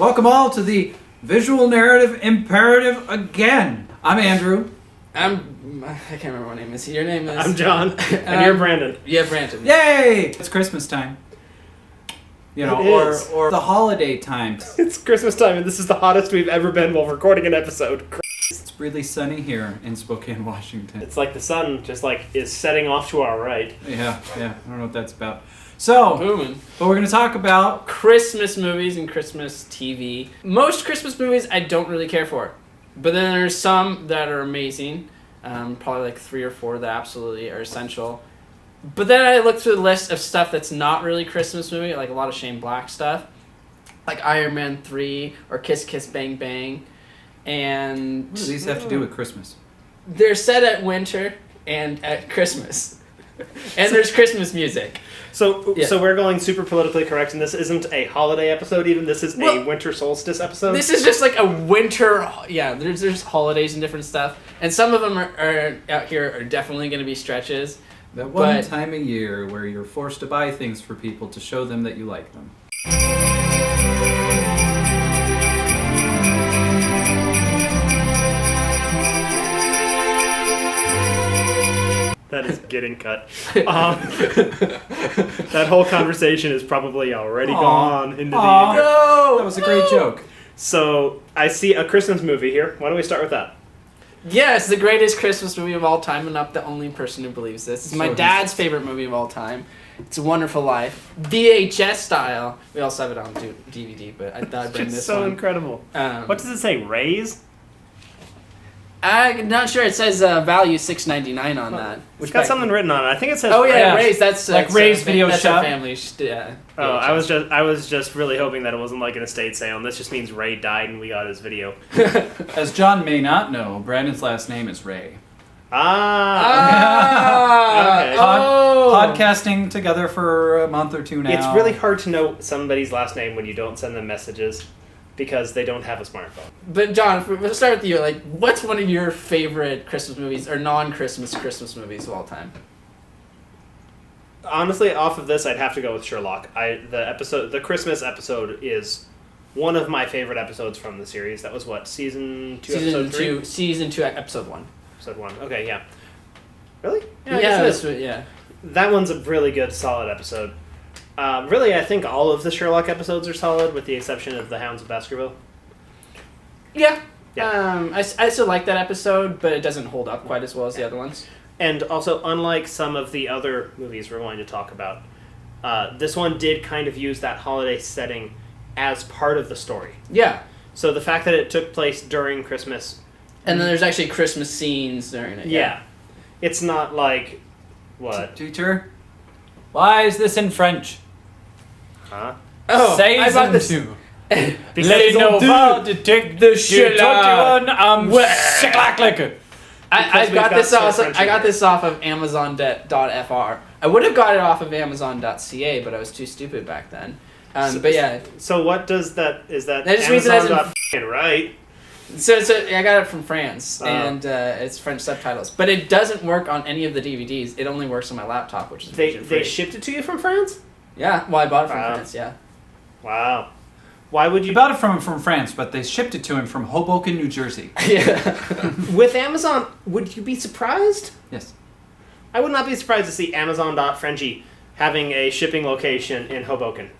Welcome all to the Visual Narrative Imperative again. I'm Andrew. I can't remember my name is. Your name is? I'm John. And you're Brandon. Yeah, Brandon. Yay! It's Christmas time. You know, It is. or the holiday time. It's Christmas time, and this is the hottest we've ever been while recording an episode. It's really sunny here in Spokane, Washington. It's like the sun just is setting off to our right. Yeah, I don't know what that's about. So, Booming. what we're going to talk about... Christmas movies and Christmas TV. Most Christmas movies I don't really care for. But then there's some that are amazing. Probably like 3 or 4 that absolutely are essential. But then I look through the list of stuff that's not really Christmas movie, like a lot of Shane Black stuff. Like Iron Man 3 or Kiss Kiss Bang Bang. And What do these have to do with Christmas? they're set at winter and at Christmas. And there's Christmas music. So Yeah. we're going super politically correct, and this isn't a holiday episode even. This is a winter solstice episode. This is just like a winter. Yeah, there's holidays and different stuff, and some of them are out here are definitely going to be stretches. That one But- time a year where you're forced to buy things for people to show them that you like them. That is getting cut. That whole conversation is probably already gone into Aw. the... No, That was a great joke. So, I see a Christmas movie here. Why don't we start with that? Yes, the greatest Christmas movie of all time, and I'm the only person who believes this. It's my So dad's favorite movie of all time. It's a Wonderful Life, VHS style. We also have it on DVD, but I thought I'd bring It's this so one. incredible. What does it say? Raise? I'm not sure. It says value $6.99 on that. It's got something written on it. I think it says... Oh yeah, Yeah. Ray's. That's Like that's Ray's a Video that's Shop? A family. Yeah. Oh, I was just really hoping that it wasn't like an estate sale, and this just means Ray died and we got his video. As John may not know, Brandon's last name is Ray. Ah. Okay. Oh. Podcasting together for a month or two now. It's really hard to know somebody's last name when you don't send them messages because they don't have a smartphone. But John, we'll start with you. Like, what's one of your favorite Christmas movies or non-Christmas Christmas movies of all time? Honestly, off of this, I'd have to go with Sherlock. The Christmas episode is one of my favorite episodes from the series. That was what, season 2, episode 3? Season 2, episode 1. Episode 1. Okay, yeah. Really? Yeah, I guess it is. that's yeah. That one's a really good, solid episode. Really, I think all of the Sherlock episodes are solid, with the exception of the Hounds of Baskerville. Yeah. Yeah. I still like that episode, but it doesn't hold up quite as well as the other ones. And also, unlike some of the other movies we're going to talk about, this one did kind of use that holiday setting as part of the story. Yeah. So the fact that it took place during Christmas... And then there's actually Christmas scenes during it. Yeah. It's not like... What? Teacher, why is this in French? Huh? Oh, I Says bought this. into. Because Les they'll do- Novals detect the the Sherlock. 21 Because I we've got got this so off. French I got in this off of Amazon.fr. I would have got it off of Amazon.ca, but I was too stupid back then. But yeah, So what does that... Is that That just means it has Amazon not right? so I got it from France, Oh. and it's French subtitles. But it doesn't work on any of the DVDs. It only works on my laptop, which is They free. shipped it to you from France? Yeah, well, I bought it from Wow. France. Yeah. Wow. Why would You you... bought it from France, but they shipped it to him from Hoboken, New Jersey. Yeah. With Amazon, would you be surprised? Yes. I would not be surprised to see Amazon.Frenchy having a shipping location in Hoboken.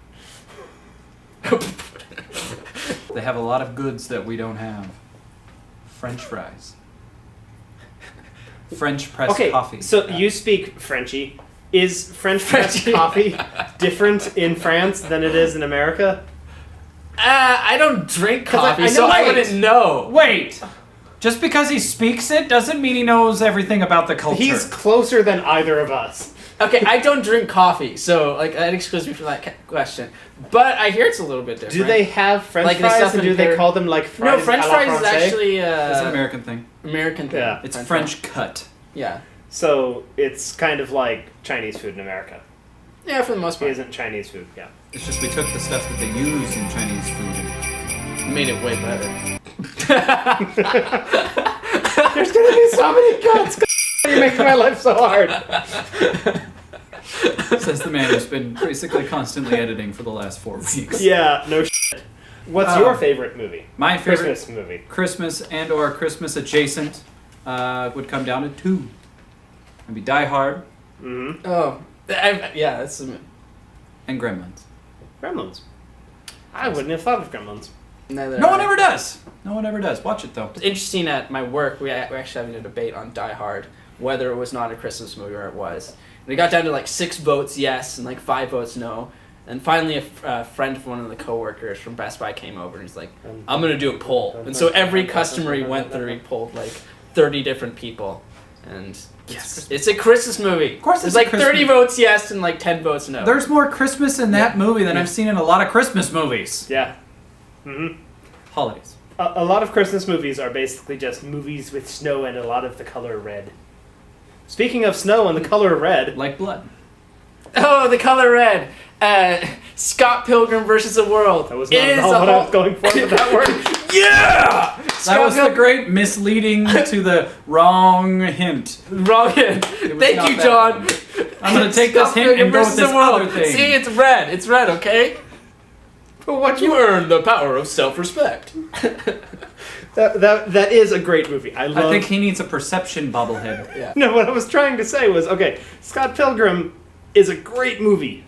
They have a lot of goods that we don't have. French fries. French press Okay, coffee. so you speak Frenchy. Is French press coffee different in France than it is in America? I don't drink 'Cause coffee, I so know- I wait. wouldn't know. Wait! Just because he speaks it doesn't mean he knows everything about the culture. He's closer than either of us. Okay, I don't drink coffee, so like that excludes me from that question. But I hear it's a little bit different. Do they have French Like the fries, stuff and in do they Paris- call them like fries? No, French à la fries is Francais? actually It's an American thing. American thing. Yeah. It's fries. French cut. Yeah. So it's kind of like Chinese food in America. Yeah, for the most It part. isn't Chinese food, yeah. It's just we took the stuff that they use in Chinese food and Made it way better. There's gonna be so many cuts. You're making my life so hard. says the man who's been basically constantly editing for the last 4 weeks. Yeah, no shit. What's your favorite movie? My favorite Christmas movie. Christmas and or Christmas adjacent would come down to two. It'd be Die Hard Mm-hmm. Oh, yeah, that's and Gremlins. Gremlins. I wouldn't have thought of Gremlins. neither. No one ever does. No one ever does. Watch it though. It's interesting at my work. We're actually having a debate on Die Hard, whether it was not a Christmas movie or it was. And we got down to like 6 votes yes and like 5 votes no. And finally, a friend from one of the coworkers from Best Buy came over and he's like, "I'm gonna do a poll." And so every customer he went through, he polled like 30 different people, and Yes. it's a Christmas movie. Of course There's it's a like Christmas 30 votes yes and like 10 votes no. There's more Christmas in that movie than I've seen in a lot of Christmas movies. Yeah. Mm-hmm. Holidays. A lot of Christmas movies are basically just movies with snow and a lot of the color red. Speaking of snow and the color red, Like blood. Oh, the color red. Scott Pilgrim versus the World. that was not at all what I was going for with that word. Yeah! That was the great misleading to the wrong hint. Wrong hint. was Thank not you, that John. one. I'm gonna take Scott this hint Pilgrim and go with versus this the World. other thing. See, it's red. It's red, okay? But what You earned the power of self-respect. that is a great movie. I love. I think he needs a perception bobblehead. Yeah. No, what I was trying to say was, okay, Scott Pilgrim is a great movie.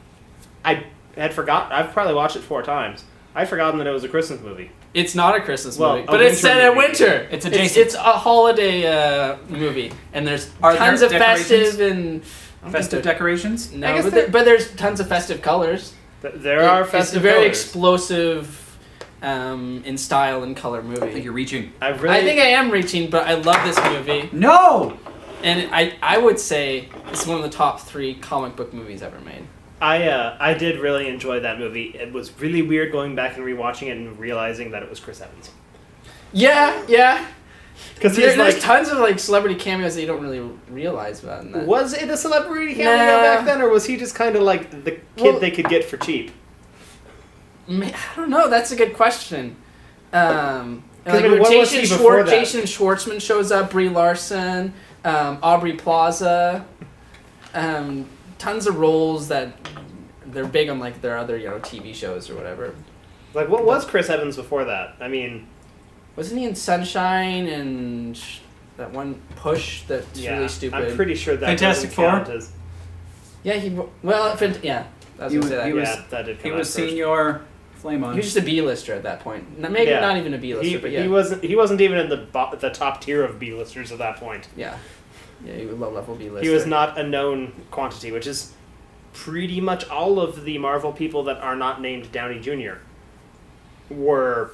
I had forgotten. I've probably watched it 4 times. I'd forgotten that it was a Christmas movie. It's not a Christmas Well, movie, a but it's winter set at movie. winter. It's adjacent. It's a holiday movie, and there's Are tons there of festive and Festive decorations? I No, guess but there's tons of festive colors. There are festive It's a very colors. explosive in style and color I think movie. you're reaching. I really. I think I am reaching, but I love this movie, No! and I would say it's one of the top 3 comic book movies ever made. I did really enjoy that movie. It was really weird going back and rewatching it and realizing that it was Chris Evans. Yeah. Because There's he's like, tons of like celebrity cameos that you don't really realize about in that. was it a celebrity cameo Nah. back then, or was he just kind of like the kid Well- they could get for cheap? I don't know. That's a good question. I mean, what was he before that? Jason Schwartzman shows up. Brie Larson, Aubrey Plaza, tons of roles that they're big on like their other TV shows or whatever. Like, what was Chris Evans before that? I mean, Wasn't he in Sunshine and that one Push that's yeah, really stupid? I'm pretty sure that Fantastic doesn't count Four? as. Yeah, yeah. I was He gonna say that. he was- Yeah, that did come He out was first. Senior Flame on. He was just a B-lister at that point. Maybe Yeah. not even a B-lister, but yeah. He wasn't even in the top tier of B-listers at that point. Yeah, he was low-level B-lister. He was not a known quantity, which is pretty much all of the Marvel people that are not named Downey Jr. were.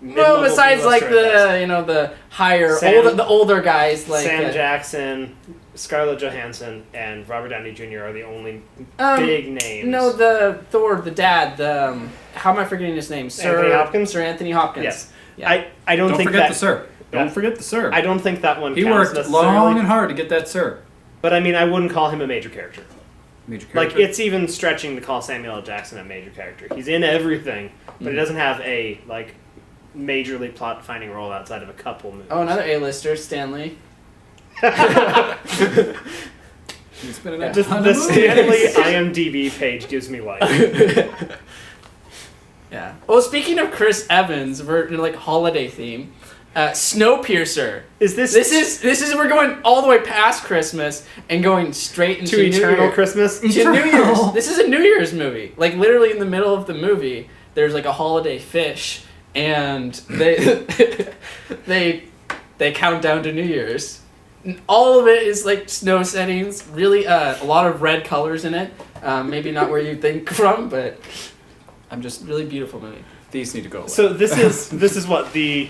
Well, mid-level besides like B-lister at best. the higher, Sam- the older guys like Sam Jackson, Scarlett Johansson, and Robert Downey Jr. are the only big names. No, the Thor, the dad, how am I forgetting his name? Anthony Hopkins? Sir Anthony Hopkins. Yes. Yeah. I don't Don't think forget that. the sir. Yeah. Don't forget the sir. I don't think that one He counts worked long necessarily. and hard to get that sir. But I mean, I wouldn't call him a major character. Major Like, character. it's even stretching to call Samuel L. Jackson a major character. He's in everything, but he doesn't have a like majorly plot-defining role outside of a couple movies. Oh, another A-lister, Stanley. He's been in Yeah. a The, ton the of Stanley movies. IMDb page gives me life. Yeah. Well, speaking of Chris Evans, we're in like holiday theme. Snowpiercer. Is this This is we're going all the way past Christmas and going straight into to New Eternal Year. Christmas? To New Year's. This is a New Year's movie. Like literally in the middle of the movie, there's like a holiday fish, and they they count down to New Year's. And all of it is like snow settings. Really, a lot of red colors in it. Maybe not where you think from, but I'm just. really beautiful movie. These need to go away. So this is what the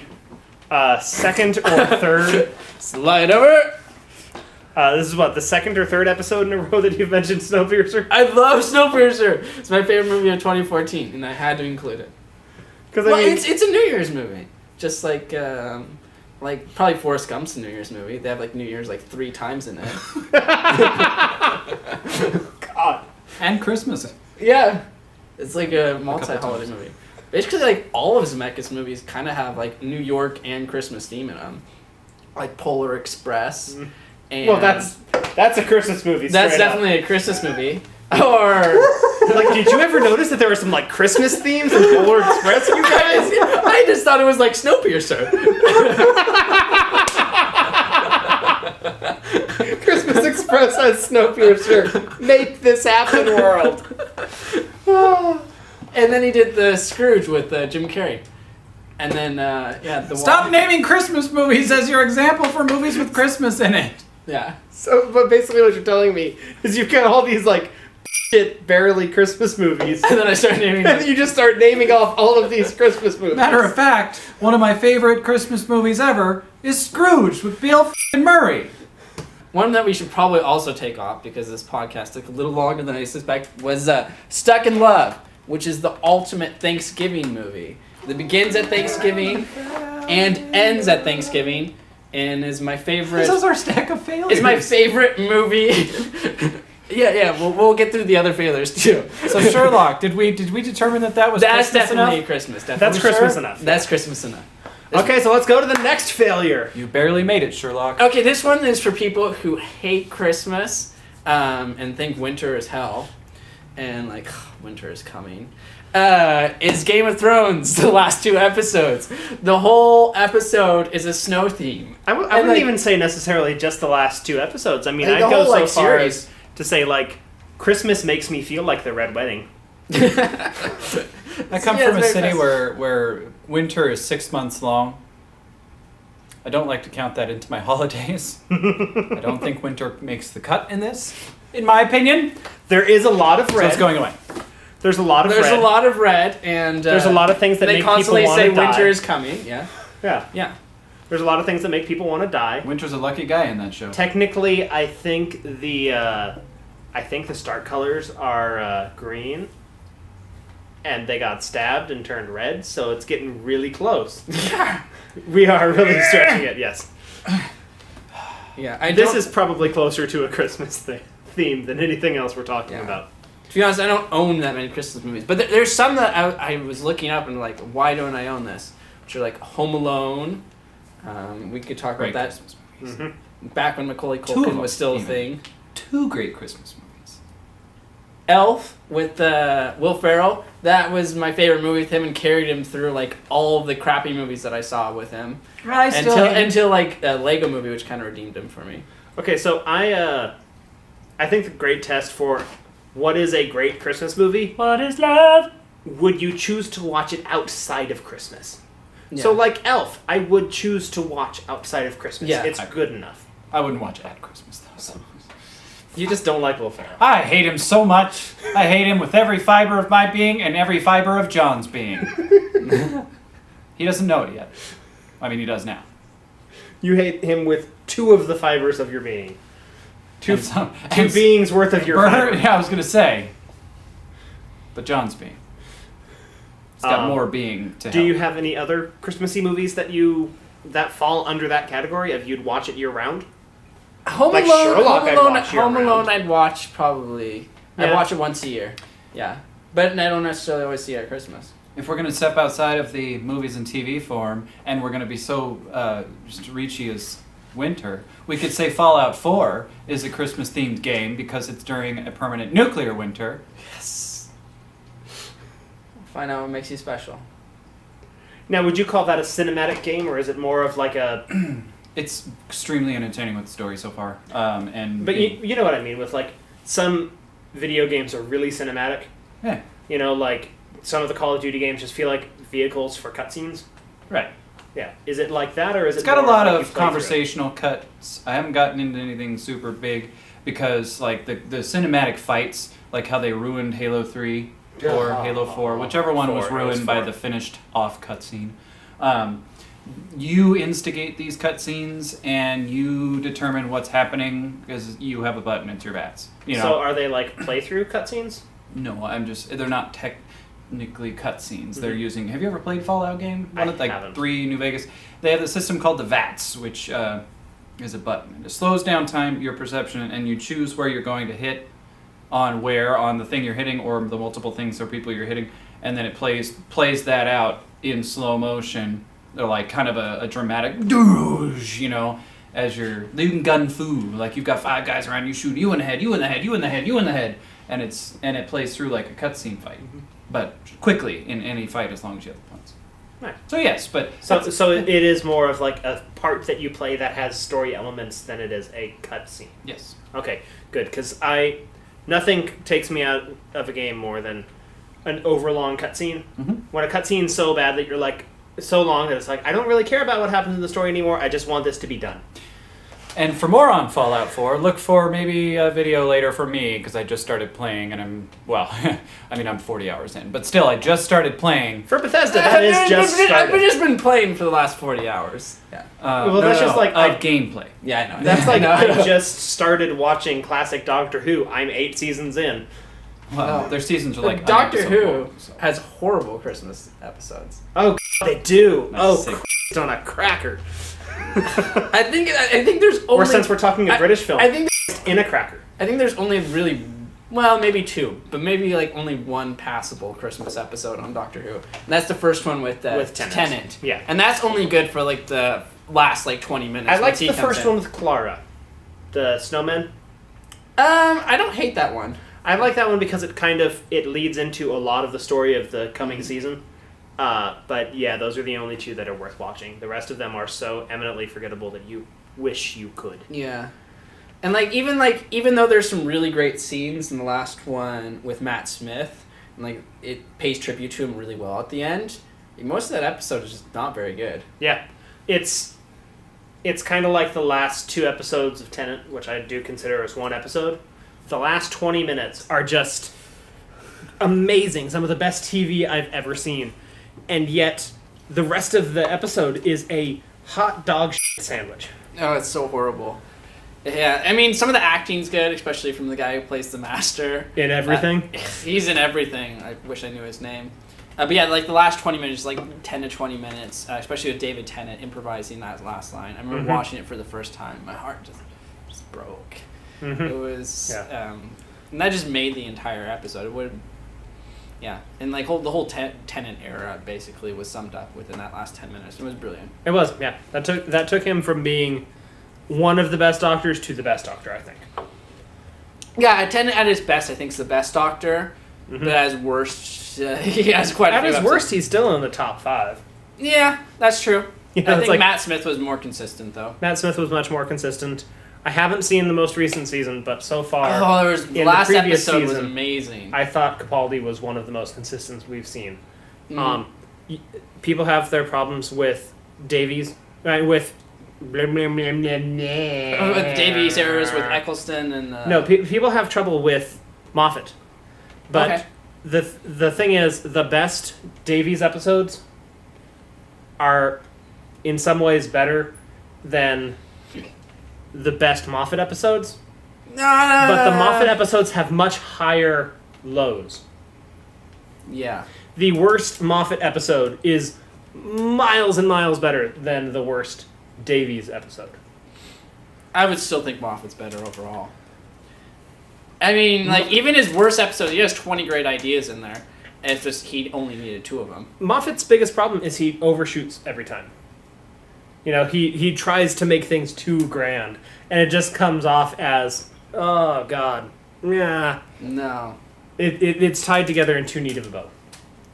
second or third. Slide over. This is what the second or third episode in a row that you've mentioned Snowpiercer. I love Snowpiercer. It's my favorite movie of 2014, and I had to include it. Because Well, I mean, it's a New Year's movie, just like probably Forrest Gump's a New Year's movie. They have like New Year's like 3 times in it. God. and Christmas. Yeah, it's like a multi-holiday times. movie. Basically, like all of Zemeckis movies kind of have like New York and Christmas theme in them, like Polar Express. And Well, that's a Christmas movie. that's straight up. definitely a Christmas movie. Or Like, did you ever notice that there were some like Christmas themes in Polar Express, you guys? I just thought it was like Snowpiercer. Christmas Express has Snowpiercer. Make this happen, world. And then he did the Scrooge with Jim Carrey. And then, Stop naming Christmas movies as your example for movies with Christmas in it. Yeah. So, but basically what you're telling me is you've got all these like shit, barely Christmas movies. And then I started naming And then you just start naming off all of these Christmas movies. Matter of fact, one of my favorite Christmas movies ever is Scrooge with Bill Murray. One that we should probably also take off, because this podcast took a little longer than I suspect, was Stuck in Love, which is the ultimate Thanksgiving movie. That begins at Thanksgiving and ends at Thanksgiving, and is my favorite. This is our stack of failures. Is my favorite movie. Yeah. We'll get through the other failures too. So Sherlock, did we determine that was That's Christmas definitely enough? Christmas. That's Definitely. Christmas enough. That's Christmas enough. Okay, so let's go to the next failure. You barely made it, Sherlock. Okay, this one is for people who hate Christmas and think winter is hell, and like winter is coming. Is Game of Thrones the last 2 episodes? The whole episode is a snow theme. I And, wouldn't like, even say necessarily just the last 2 episodes. I mean, Like, I'd the go whole, so like, far series. as to say like Christmas makes me feel like the Red Wedding. I come Yeah, from a it's very city festive. where winter is 6 months long. I don't like to count that into my holidays. I don't think winter makes the cut in this, in my opinion. There is a lot of So red. it's going away. There's a lot of There's red. a lot of red, and There's a lot of things that they make people constantly want say to die. winter is coming. Yeah, Yeah. yeah. There's a lot of things that make people want to die. Winter's a lucky guy in that show. Technically, I think the start colors are green, and they got stabbed and turned red, so it's getting really close. We are really stretching it. Yes. Yeah, This is probably closer to a Christmas theme than anything else we're talking Yeah. about. To be honest, I don't own that many Christmas movies, but there's some that I was looking up and like, why don't I own this? Which are like Home Alone. We could talk Great about that Christmas movies. Mm-hmm. back when Macaulay 2 of Culkin them, was still a even. thing. 2 great Christmas movies. Elf with Will Ferrell. That was my favorite movie with him, and carried him through like all of the crappy movies that I saw with him until like a Lego Movie, which kind of redeemed him for me. Okay, so I think the great test for what is a great Christmas movie, What is love? would you choose to watch it outside of Christmas? Yeah. So like Elf, I would choose to watch outside of Christmas. Yeah. It's good enough. I wouldn't watch it at Christmas though. So. You just don't like Will Ferrell. I hate him so much. I hate him with every fiber of my being and every fiber of John's being. He doesn't know it yet. I mean, he does now. You hate him with 2 of the fibers of your being. Two And beings worth of your fiber. Yeah, I was gonna say. But John's being. It's got more being to Do help. you have any other Christmassy movies that fall under that category of you'd watch it year round? Home Like Alone. Sherlock, Home I'd Alone. watch Home year-round. Alone. I'd watch probably. I'd Yeah. watch it once a year. Yeah, but I don't necessarily always see it at Christmas. If we're gonna step outside of the movies and TV form, and we're gonna be so just reachy as winter, we could say Fallout 4 is a Christmas-themed game because it's during a permanent nuclear winter. Yes. Find out what makes you special. Now, would you call that a cinematic game, or is it more of like a... It's extremely entertaining with the story so far. And But you know what I mean, with like some video games are really cinematic. yeah, You know, like some of the Call of Duty games just feel like vehicles for cutscenes. right. Yeah. Is it like that, or is It's it got a more lot like you of play through it? conversational cuts. I haven't gotten into anything super big because like the cinematic fights, like how they ruined Halo 3 or Halo 4, whichever one was 4, it was ruined by 4. the finished off cutscene. You instigate these cutscenes and you determine what's happening because you have a button. It's your bats. You know. So are they like playthrough cutscenes? No, they're not technically cutscenes. They're Mhm. using. Have you ever played Fallout game? I One of like haven't. 3 New Vegas. They have a system called the VATS, which is a button. It slows down time, your perception, and you choose where you're going to hit on the thing you're hitting or the multiple things or people you're hitting, and then it plays that out in slow motion. They're like kind of a dramatic doosh, you know, as you're doing gun fu. Like you've got 5 guys around you shooting you in the head, you in the head, you in the head, you in the head, and it plays through like a cutscene fight, but quickly in any fight as long as you have the points. Right. So yes, but So it is more of like a part that you play that has story elements than it is a cutscene. yes. Okay, good, because nothing takes me out of a game more than an overlong cutscene. Mhm. When a cutscene's so bad that you're like so long that it's like I don't really care about what happens in the story anymore. I just want this to be done. And for more on Fallout 4, look for maybe a video later for me, because I just started playing, and I'm 40 hours in, but still, I just started playing. For Bethesda, that is just I've started. just been playing for the last 40 hours. Yeah. Well, that's just like gameplay. Yeah, I know. That's like I know. I just started watching classic Doctor Who. I'm 8 seasons in. Well, their seasons are like Doctor an episode Who long, so. has horrible Christmas episodes. Oh, they do. That's Oh, sick. on a cracker. I think there's only. Or since we're talking a British film, I think in a cracker. there's only really, well, maybe 2, but maybe like only 1 passable Christmas episode on Doctor Who. And that's the first one with Tennant. Tennant. Yeah. And that's only good for like the last like 20 minutes. I liked once he the comes first in. one with Clara, the snowman. I don't hate that one. I like that one because it leads into a lot of the story of the coming season. But yeah, those are the only 2 that are worth watching. The rest of them are so eminently forgettable that you wish you could. Yeah. And even though there's some really great scenes in the last one with Matt Smith, and like it pays tribute to him really well at the end, most of that episode is just not very good. Yeah, it's kind of like the last 2 episodes of Tenet, which I do consider as one episode. The last 20 minutes are just amazing. Some of the best TV I've ever seen. And yet, the rest of the episode is a hot dog shit sandwich. Oh, it's so horrible. Yeah, I mean, some of the acting's good, especially from the guy who plays the master. In everything? He's in everything. I wish I knew his name. But yeah, like the last 20 minutes, like 10 to 20 minutes, especially with David Tennant improvising that last line. I remember watching it for the first time. My heart just broke. Mm-hmm. It was, and that just made the entire episode. It would, yeah, and like the whole Tennant era basically was summed up within that last 10 minutes. It was brilliant. It was, yeah. That took him from being one of the best Doctors to the best Doctor, I think. Yeah, Tennant at his best, I think, is the best Doctor, but at his worst, he has quite a At few his episodes. worst, he's still in the top 5. Yeah, that's true. You know, I it's think like- Matt Smith was more consistent, though. Matt Smith was much more consistent. I haven't seen the most recent season, but so far, Oh, there was in the last previous episode was season, amazing. I thought Capaldi was one of the most consistent we've seen. Mhm. People have their problems with Davies, with blah, blah, blah, blah, blah. With Davies errors with Eccleston and No, people have trouble with Moffat, but Okay. the thing is, the best Davies episodes are in some ways better than the best Moffat episodes. But the Moffat episodes have much higher lows. Yeah. The worst Moffat episode is miles and miles better than the worst Davies episode. I would still think Moffat's better overall. I mean, like, even his worst episode, he has 20 great ideas in there. And it's just he only needed 2 of them. Moffat's biggest problem is he overshoots every time. You know, he tries to make things too grand, and it just comes off as, oh, God. Yeah. No. It's tied together in too neat of a bow.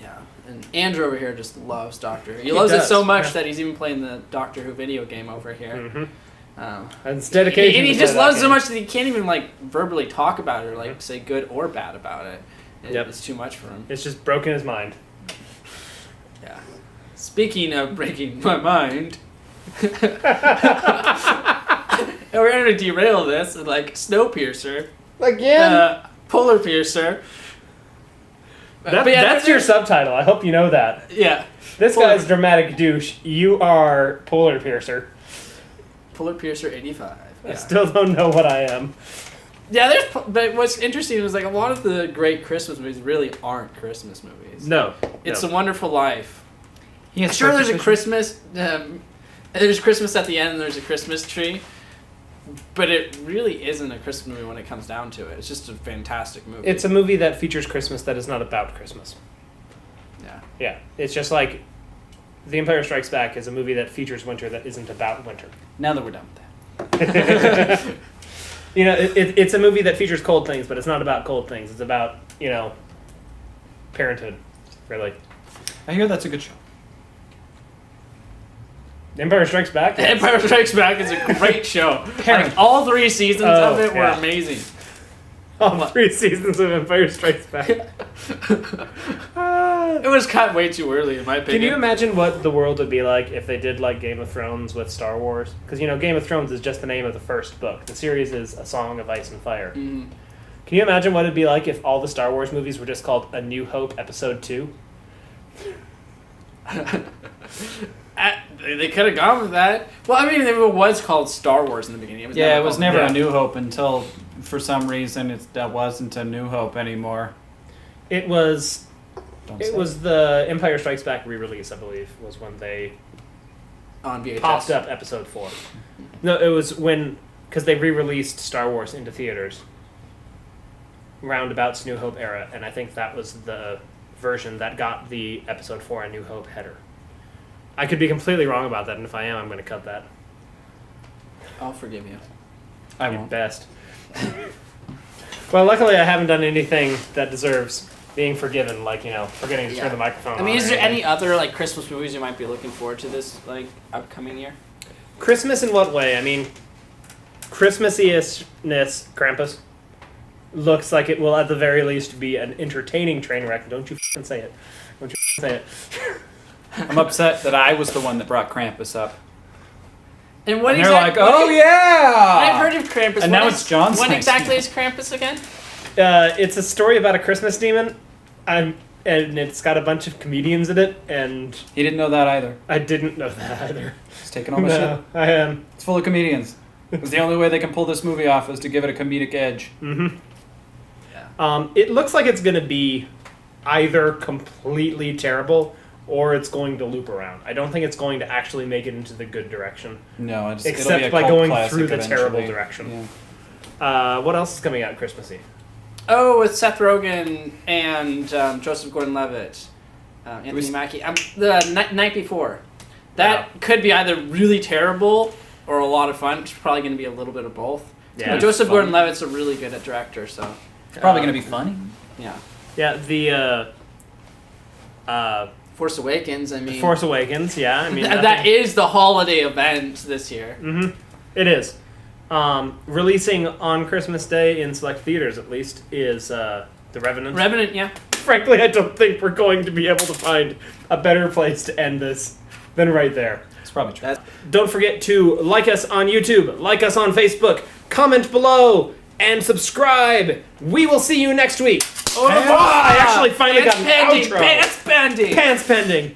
Yeah. And Andrew over here just loves Doctor Who. He loves it does, so much yeah. that he's even playing the Doctor Who video game over here. Mm-hmm. Um, It's dedication. and he to just that loves it so game. much that he can't even, like, verbally talk about it or, like, say good or bad about it. Yep. It's too much for him. It's just broken his mind. Yeah. Speaking of breaking my mind, we're going to derail this and like Snowpiercer, Again? Polar Piercer. That's your subtitle. I hope you know that. Yeah. This Polar- guy's dramatic douche. You are Polar Piercer. Polar Piercer 85. I still don't know what I am. Yeah, but what's interesting is like a lot of the great Christmas movies really aren't Christmas movies. No. It's no. A Wonderful Life. He has Sure, there's a perfect Christmas. There's Christmas at the end, and there's a Christmas tree. But it really isn't a Christmas movie when it comes down to it. It's just a fantastic movie. It's a movie that features Christmas that is not about Christmas. Yeah. Yeah. It's just like The Empire Strikes Back is a movie that features winter that isn't about winter. Now that we're done with that. You know, it's a movie that features cold things, but it's not about cold things. It's about, you know, parenthood, really. I hear that's a good show. Empire Strikes Back? Yes. Empire Strikes Back is a great show. Parent. Like, all 3 seasons of it were yeah. amazing. All 3 seasons of Empire Strikes Back. It was cut way too early, in my opinion. Can you imagine what the world would be like if they did like Game of Thrones with Star Wars? Because, you know, Game of Thrones is just the name of the first book. The series is A Song of Ice and Fire. Mhm. Can you imagine what it'd be like if all the Star Wars movies were just called A New Hope Episode 2? They could have gone with that. Well, I mean, it was called Star Wars in the beginning. It was Yeah, it was called- never Yeah. A New Hope until, for some reason, that wasn't A New Hope anymore. It was Don't it say was the Empire Strikes Back re-release, I believe, was when they on VHS. popped up Episode 4. No, it was when, because they re-released Star Wars into theaters roundabouts New Hope era, and I think that was the version that got the Episode 4 A New Hope header. I could be completely wrong about that, and if I am, I'm going to cut that. I'll forgive you. I You won't. best. Well, luckily I haven't done anything that deserves being forgiven, like, you know, forgetting to Yeah. turn the microphone I on. mean, is or there anything. any other like Christmas movies you might be looking forward to this like upcoming year? Christmas in what way? I mean, Christmassy-ness, Krampus, looks like it will at the very least be an entertaining train wreck. Don't you f***ing say it. Don't you f***ing say it. I'm upset that I was the one that brought Krampus up. And what And they're like, exactly? oh yeah! I've heard of Krampus. And What now is- it's John's What Thanksgiving. exactly is Krampus again? It's a story about a Christmas demon, and it's got a bunch of comedians in it, and He didn't know that either. I didn't know that either. He's taking all my shit. No, I am. It's full of comedians. It's the only way they can pull this movie off is to give it a comedic edge. Mm-hmm. Yeah. It looks like it's going to be either completely terrible or it's going to loop around. I don't think it's going to actually make it into the good direction. No, it'll be Except a by cult going classic through the eventually. terrible direction. Yeah. What else is coming out Christmassy? Oh, with Seth Rogen and Joseph Gordon-Levitt, Anthony Was- Mackie. The night before. That could be either really terrible or a lot of fun. It's probably going to be a little bit of both. Yeah. But Joseph Fun. Gordon-Levitt's a really good at director, so It's probably going to be funny. yeah. Yeah, the Force Awakens. I mean, Force Awakens. Yeah, I mean that is the holiday event this year. Mm-hmm. It is. Releasing on Christmas Day in select theaters, at least, is The Revenant. Revenant, yeah. Frankly, I don't think we're going to be able to find a better place to end this than right there. It's probably true. Don't forget to like us on YouTube, like us on Facebook, comment below, and subscribe. We will see you next week. Oh, I actually finally got an pending. outro. Pants pending. Pants pending.